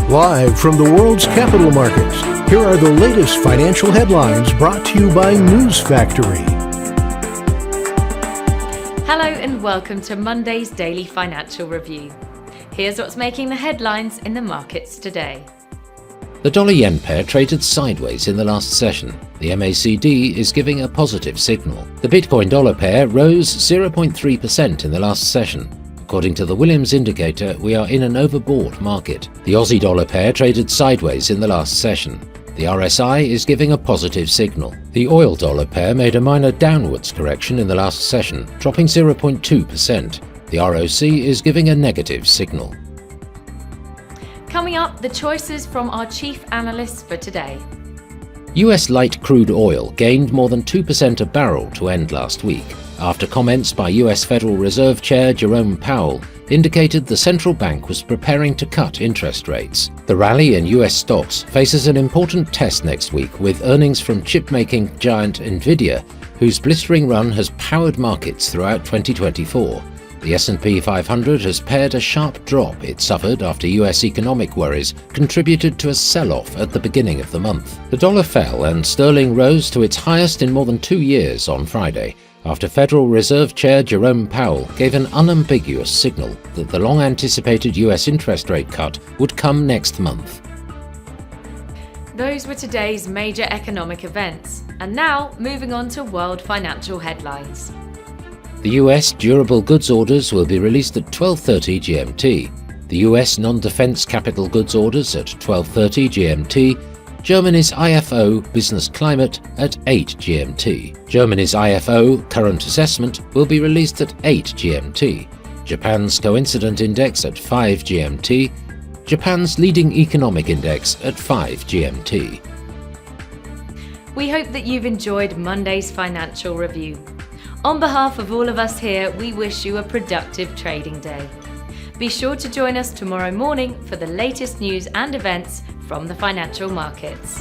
Live from the world's capital markets, here are the latest financial headlines brought to you by News Factory. Hello and welcome to Monday's Daily Financial Review. Here's what's making the headlines in the markets today. The dollar-yen pair traded sideways in the last session. The MACD is giving a positive signal. The Bitcoin-dollar pair rose 0.3% in the last session. According to the Williams indicator, we are in an overbought market. The Aussie-dollar pair traded sideways in the last session. The RSI is giving a positive signal. The oil-dollar pair made a minor downwards correction in the last session, dropping 0.2%. The ROC is giving a negative signal. Coming up, the choices from our chief analysts for today. US light crude oil gained more than 2% a barrel to end last week, after comments by US Federal Reserve Chair Jerome Powell indicated the central bank was preparing to cut interest rates. The rally in US stocks faces an important test next week with earnings from chip-making giant Nvidia, whose blistering run has powered markets throughout 2024. The S&P 500 has pared a sharp drop it suffered after US economic worries contributed to a sell-off at the beginning of the month. The dollar fell and sterling rose to its highest in more than 2 years on Friday, after Federal Reserve Chair Jerome Powell gave an unambiguous signal that the long-anticipated US interest rate cut would come next month. Those were today's major economic events. And now, moving on to world financial headlines. The US durable goods orders will be released at 12:30 GMT. The US non-defense capital goods orders at 12:30 GMT. Germany's IFO business climate at 8 GMT. Germany's IFO current assessment will be released at 8 GMT. Japan's coincident index at 5 GMT. Japan's leading economic index at 5 GMT. We hope that you've enjoyed Monday's financial review. On behalf of all of us here, we wish you a productive trading day. Be sure to join us tomorrow morning for the latest news and events from the financial markets.